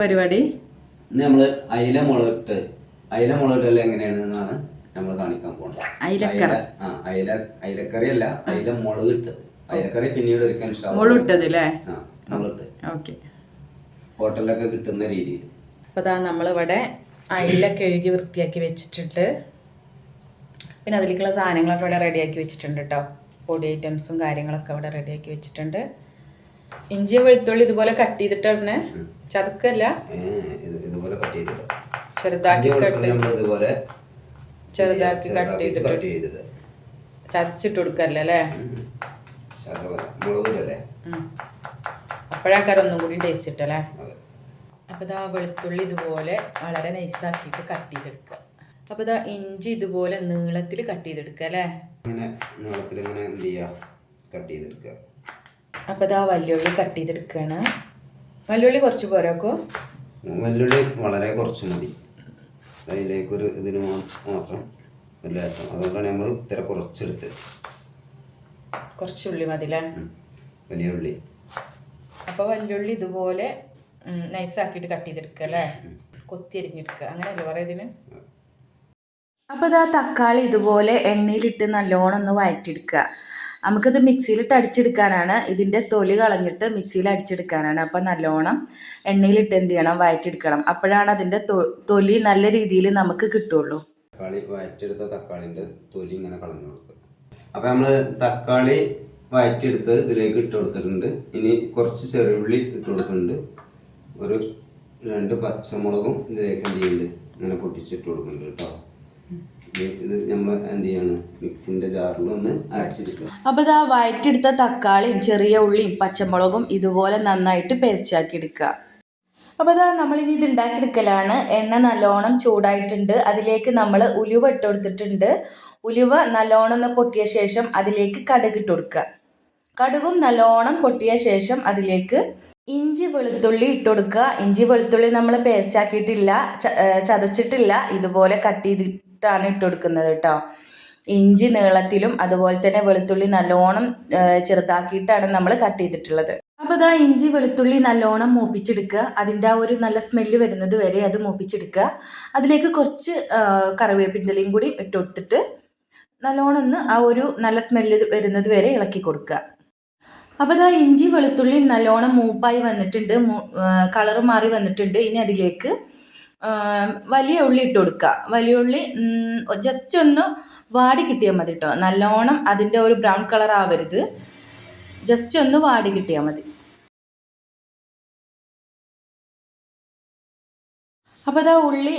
പരിപാടി ഇന്ന് നമ്മൾ അയില മുളകിട്ടല് എങ്ങനെയാണെന്നാണ് നമ്മൾ കാണിക്കാൻ പോകുന്നത്. അയിലക്കറി അല്ല, അയില മുളകിട്ട്. അയിലക്കറി പിന്നീട് ഒരിക്കൽ ഹോട്ടലിലൊക്കെ കിട്ടുന്ന രീതിയിൽ. അപ്പോൾ ഇതാ നമ്മളിവിടെ അയില കഴുകി വൃത്തിയാക്കി വെച്ചിട്ടുണ്ട്. പിന്നെ അതിലേക്കുള്ള സാധനങ്ങളൊക്കെ ഇവിടെ റെഡിയാക്കി വെച്ചിട്ടുണ്ട് കേട്ടോ. പൊടി ഐറ്റംസും കാര്യങ്ങളൊക്കെ ഇവിടെ റെഡിയാക്കി വെച്ചിട്ടുണ്ട്. ഇഞ്ചി വെളുത്തുള്ളി ഇതുപോലെ കട്ട് ചെയ്തിട്ടാണ്, ചതക്കല്ല, ഇതുപോലെ കട്ട് ചെയ്തിട്ട് ചെറുതാക്കി കട്ട് ചെയ്തിട്ട് ചതച്ചിട്ട് കൊടുക്കല്ലേ. അപ്പോഴാക്കാരം ഒന്നും കൂടി ടേസ്റ്റ് ഇട്ടല്ലേ. അപ്പോൾ ഇതാ വെളുത്തുള്ളി ഇതുപോലെ വളരെ നൈസാക്കിയിട്ട് കട്ട് ചെയ്തെടുക്കുക. അപ്പോൾ ഇതാ ഇഞ്ചി ഇതുപോലെ നീളത്തിൽ കട്ട് ചെയ്തെടുക്കുക അല്ലേ. അപ്പോൾ ഇതാ വല്യുള്ളി കട്ട് ചെയ്തെടുക്കുകയാണ്. വല്യുള്ളി കുറച്ച് പോരാക്കോ? വല്യുള്ളി വളരെ കുറച്ച് മതി. അതിലേക്കൊരു ഇതിന് മാത്രം ഒരു ലേസം, അതുകൊണ്ടാണ് നമ്മൾ ഇത്ര കുറച്ചെടുത്ത്. കുറച്ചുള്ളി മതി അല്ലേ, വലിയ ഉള്ളി. അപ്പോൾ വല്യുള്ളി ഇതുപോലെ നൈസാക്കിയിട്ട് കട്ട് ചെയ്തെടുക്കുക അല്ലേ, കൊത്തി അരിഞ്ഞെടുക്കുക, അങ്ങനെയല്ലേ പറയുന്നതിന്. അപ്പോൾ ഇതാ തക്കാളി ഇതുപോലെ എണ്ണയിലിട്ട് നല്ലോണം ഒന്ന് വഴറ്റിയെടുക്കുക. നമുക്കിത് മിക്സിയിലിട്ട് അടിച്ചെടുക്കാനാണ്, ഇതിൻ്റെ തൊലി കളഞ്ഞിട്ട് മിക്സിയിൽ അടിച്ചെടുക്കാനാണ്. അപ്പോൾ നല്ലോണം എണ്ണയിലിട്ട് എന്ത് ചെയ്യണം, വഴറ്റിയെടുക്കണം. അപ്പോഴാണ് അതിൻ്റെ തൊലി നല്ല രീതിയിൽ നമുക്ക് കിട്ടുള്ളൂ. തക്കാളി വഴറ്റിയെടുത്ത തക്കാളിൻ്റെ തൊലി ഇങ്ങനെ കളഞ്ഞു കൊടുക്കുക. അപ്പോൾ നമ്മൾ തക്കാളി വഴറ്റിയെടുത്ത് ഇതിലേക്ക് ഇട്ട് കൊടുത്തിട്ടുണ്ട്. ഇനി കുറച്ച് ചെറുള്ളി ഇട്ട് കൊടുക്കുന്നുണ്ട്. ഒരു 2 പച്ചമുളകും ഇതിലേക്ക് എന്ത് ചെയ്യുന്നുണ്ട്, ഇങ്ങനെ പൊട്ടിച്ചിട്ട് കൊടുക്കുന്നുണ്ട് കേട്ടോ. ഇത് നമ്മൾ എന്ത് ചെയ്യാണ്, മിക്സിൻ്റെ ജാറിലൊന്ന് അരച്ചെടുക്കുക. അപ്പോൾ ഇതാ വഴറ്റിയെടുത്ത തക്കാളിയും ചെറിയ ഉള്ളിയും പച്ചമുളകും ഇതുപോലെ നന്നായിട്ട് പേസ്റ്റ് ആക്കി എടുക്കുക. അപ്പോൾ ഇതാ നമ്മളിനി ഇത് ഉണ്ടാക്കിയെടുക്കലാണ്. എണ്ണ നല്ലോണം ചൂടായിട്ടുണ്ട്. അതിലേക്ക് നമ്മൾ ഉലുവ ഇട്ട് കൊടുത്തിട്ടുണ്ട്. ഉലുവ നല്ലോണം ഒന്ന് പൊട്ടിയ ശേഷം അതിലേക്ക് കടുക് ഇട്ട് കൊടുക്കുക. കടുകും നല്ലോണം പൊട്ടിയ ശേഷം അതിലേക്ക് ഇഞ്ചി വെളുത്തുള്ളി ഇട്ട് കൊടുക്കുക. ഇഞ്ചി വെളുത്തുള്ളി നമ്മൾ പേസ്റ്റ് ആക്കിയിട്ടില്ല, ചതച്ചിട്ടില്ല, ഇതുപോലെ കട്ട് ചെയ്തിട്ടാണ് ഇട്ട് കൊടുക്കുന്നത് കേട്ടോ. ഇഞ്ചി നീളത്തിലും അതുപോലെ തന്നെ വെളുത്തുള്ളി നല്ലോണം ചെറുതാക്കിയിട്ടാണ് നമ്മൾ കട്ട് ചെയ്തിട്ടുള്ളത്. അപ്പോൾ ഇതാ ഇഞ്ചി വെളുത്തുള്ളി നല്ലോണം മൂപ്പിച്ചെടുക്കുക. അതിൻ്റെ ആ ഒരു നല്ല സ്മെല്ല് വരുന്നത് വരെ അത് മൂപ്പിച്ചെടുക്കുക. അതിലേക്ക് കുറച്ച് കറിവേപ്പിൻ്റെലയും കൂടി ഇട്ട് കൊടുത്തിട്ട് നല്ലോണം ഒന്ന് ആ ഒരു നല്ല സ്മെല്ല് വരുന്നത് വരെ ഇളക്കി കൊടുക്കുക. അപ്പോൾ ഇതാ ഇഞ്ചി വെളുത്തുള്ളി നല്ലോണം മൂപ്പായി വന്നിട്ടുണ്ട്, കളറ് മാറി വന്നിട്ടുണ്ട്. ഇനി അതിലേക്ക് വലിയ ഉള്ളി ഇട്ട് കൊടുക്കുക. വലിയ ഉള്ളി ജസ്റ്റ് ഒന്ന് വാടി കിട്ടിയാൽ മതി കേട്ടോ. നല്ലോണം അതിൻ്റെ ഒരു ബ്രൗൺ കളർ ആവരുത്, ജസ്റ്റ് ഒന്ന് വാടി കിട്ടിയാൽ മതി. അപ്പോൾ ഇതാ ഉള്ളി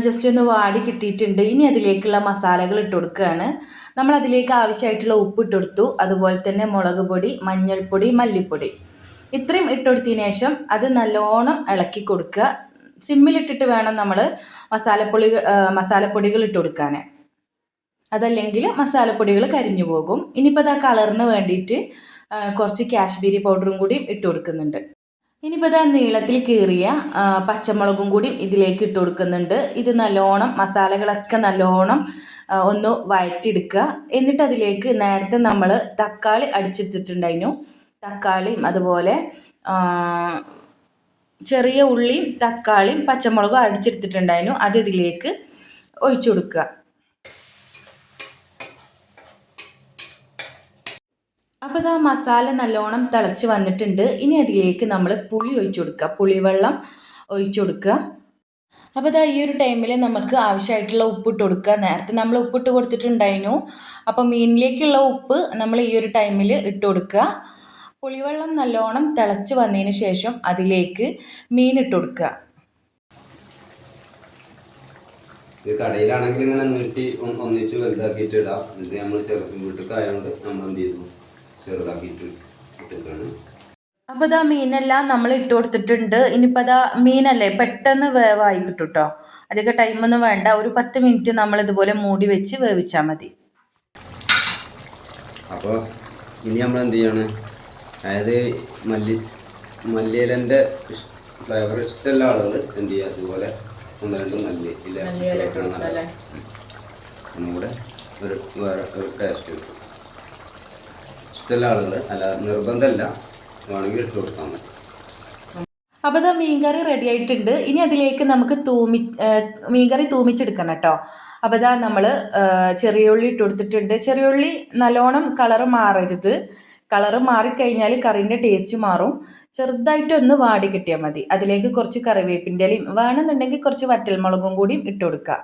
ജസ്റ്റ് ഒന്ന് വാടി കിട്ടിയിട്ടുണ്ട്. ഇനി അതിലേക്കുള്ള മസാലകൾ ഇട്ട് കൊടുക്കുകയാണ്. നമ്മൾ അതിലേക്ക് ആവശ്യമായിട്ടുള്ള ഉപ്പ് ഇട്ട് കൊടുത്തു, അതുപോലെ തന്നെ മുളക് പൊടി, മഞ്ഞൾപ്പൊടി, മല്ലിപ്പൊടി ഇത്രയും ഇട്ട് കൊടുത്തതിന് ശേഷം അത് നല്ലോണം ഇളക്കി കൊടുക്കുക. സിമ്മിലിട്ടിട്ട് വേണം നമ്മൾ മസാലപ്പൊടികൾ ഇട്ട് കൊടുക്കാൻ, അതല്ലെങ്കിൽ മസാലപ്പൊടികൾ കരിഞ്ഞു പോകും. ഇനിയിപ്പോൾ ഇതാ കളറിന് വേണ്ടിയിട്ട് കുറച്ച് കാശ്മീരി പൗഡറും കൂടി ഇട്ട് കൊടുക്കുന്നുണ്ട്. ഇനിയിപ്പോൾ ഇതാ നീളത്തിൽ കീറിയ പച്ചമുളകും കൂടി ഇതിലേക്ക് ഇട്ട് കൊടുക്കുന്നുണ്ട്. ഇത് നല്ലോണം മസാലകളൊക്കെ നല്ലോണം ഒന്ന് വഴറ്റിയെടുക്കുക. എന്നിട്ട് അതിലേക്ക് നേരത്തെ നമ്മൾ തക്കാളി അടിച്ചെടുത്തിട്ടുണ്ടായിരുന്നു, തക്കാളിയും അതുപോലെ ചെറിയ ഉള്ളിയും തക്കാളിയും പച്ചമുളകും അടിച്ചെടുത്തിട്ടുണ്ടായിരുന്നു, അത് ഇതിലേക്ക് ഒഴിച്ചു കൊടുക്കുക. അപ്പോൾ ഇതാ മസാല നല്ലോണം തിളച്ച് വന്നിട്ടുണ്ട്. ഇനി അതിലേക്ക് നമ്മൾ പുളി ഒഴിച്ചു കൊടുക്കുക, പുളിവെള്ളം ഒഴിച്ചു കൊടുക്കുക. അപ്പോൾ ഇതാ ഈ ഒരു ടൈമിൽ നമുക്ക് ആവശ്യമായിട്ടുള്ള ഉപ്പ് ഇട്ട് കൊടുക്കുക. നേരത്തെ നമ്മൾ ഉപ്പിട്ട് കൊടുത്തിട്ടുണ്ടായിരുന്നു, അപ്പോൾ മീനിലേക്കുള്ള ഉപ്പ് നമ്മൾ ഈ ഒരു ടൈമിൽ ഇട്ട് കൊടുക്കുക. പുളിവെള്ളം നല്ലോണം തിളച്ച് വന്നതിന് ശേഷം അതിലേക്ക് മീൻ ഇട്ട് കൊടുക്കുക. ഇത് കടയിലാണെങ്കിൽ ഇങ്ങനെ നീട്ടി ഒന്നിച്ച് വലുതാക്കിയിട്ട് ഇടാം. ഇത് നമ്മൾ വീട്ടിലേക്കായതുകൊണ്ട് നമ്മൾ എന്ത് ചെയ്തു, ചെറുതാക്കിയിട്ട് ഇട്ടിട്ടാണ്. അപ്പോൾ ഇതാ മീനെല്ലാം നമ്മൾ ഇട്ട് കൊടുത്തിട്ടുണ്ട്. ഇനിയിപ്പോൾ അതാ മീനല്ലേ പെട്ടെന്ന് വേവായി കിട്ടും കേട്ടോ, അധികം ടൈമൊന്നും വേണ്ട. ഒരു 10 മിനിറ്റ് നമ്മൾ ഇതുപോലെ മൂടി വെച്ച് വേവിച്ചാൽ മതി. അപ്പോൾ ഇനി നമ്മൾ എന്ത് ചെയ്യാണ്, അതായത് മല്ലിയിലൻ്റെ ഫ്ലേവർ ഇഷ്ടമുള്ള ആളുകൾ എന്ത് ചെയ്യുക, അതുപോലെ 1-2 മല്ലിയില ഒന്നുകൂടെ വേറെ ഒരു ടേസ്റ്റ് കിട്ടും. ഇഷ്ടമുള്ള ആളുകൾ, അല്ല നിർബന്ധമല്ല, വേണമെങ്കിൽ ഇട്ട് കൊടുത്താൽ മതി. അപ്പോൾ ഇതാ മീൻകറി റെഡി ആയിട്ടുണ്ട്. ഇനി അതിലേക്ക് നമുക്ക് മീൻകറി തൂമിച്ചെടുക്കണം കേട്ടോ. അപ്പോൾ ഇതാ നമ്മൾ ചെറിയ ഉള്ളി ഇട്ട് കൊടുത്തിട്ടുണ്ട്. ചെറിയ ഉള്ളി നല്ലോണം കളറ് മാറരുത്. കളറ് മാറിക്കഴിഞ്ഞാൽ കറിൻ്റെ ടേസ്റ്റ് മാറും. ചെറുതായിട്ടൊന്ന് വാടി കിട്ടിയാൽ മതി. അതിലേക്ക് കുറച്ച് കറിവേപ്പിൻ്റെ ഇലയും വേണമെന്നുണ്ടെങ്കിൽ കുറച്ച് വറ്റൽമുളകും കൂടിയും ഇട്ട് കൊടുക്കുക.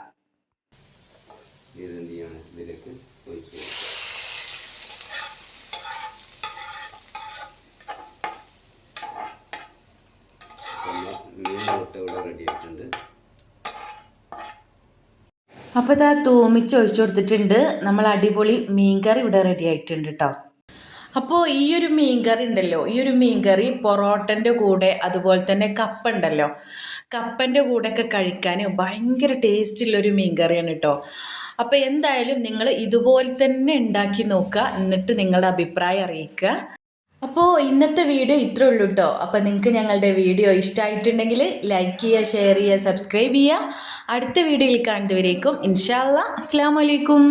ഇതെന്ത് ചെയ്യണം, ഇതിലേക്ക് ഒഴിച്ച് കൊടുക്കുക. മീൻ വറുത്ത ഇവിടെ റെഡി ആയിട്ടുണ്ട്. അപ്പോൾ ഇതാ തൂമിച്ച് ഒഴിച്ചു കൊടുത്തിട്ടുണ്ട്. നമ്മൾ അടിപൊളി മീൻകറി ഇവിടെ റെഡി ആയിട്ടുണ്ട് കേട്ടോ. അപ്പോൾ ഈ ഒരു മീൻകറി ഉണ്ടല്ലോ, ഈ ഒരു മീൻകറി പൊറോട്ടൻ്റെ കൂടെ അതുപോലെ തന്നെ കപ്പ ഉണ്ടല്ലോ, കപ്പൻ്റെ കൂടെയൊക്കെ കഴിക്കാൻ ഭയങ്കര ടേസ്റ്റുള്ളൊരു മീൻകറിയാണ് കേട്ടോ. അപ്പോൾ എന്തായാലും നിങ്ങൾ ഇതുപോലെ തന്നെ ഉണ്ടാക്കി നോക്കുക, എന്നിട്ട് നിങ്ങളുടെ അഭിപ്രായം അറിയിക്കുക. അപ്പോൾ ഇന്നത്തെ വീഡിയോ ഇത്രേ ഉള്ളൂ കേട്ടോ. അപ്പോൾ നിങ്ങൾക്ക് ഞങ്ങളുടെ വീഡിയോ ഇഷ്ടമായിട്ടുണ്ടെങ്കിൽ ലൈക്ക് ചെയ്യുക, ഷെയർ ചെയ്യുക, സബ്സ്ക്രൈബ് ചെയ്യുക. അടുത്ത വീഡിയോയിൽ കാണുന്നവരേക്കും ഇൻഷാ അല്ലാ അസ്സലാമു അലൈക്കും.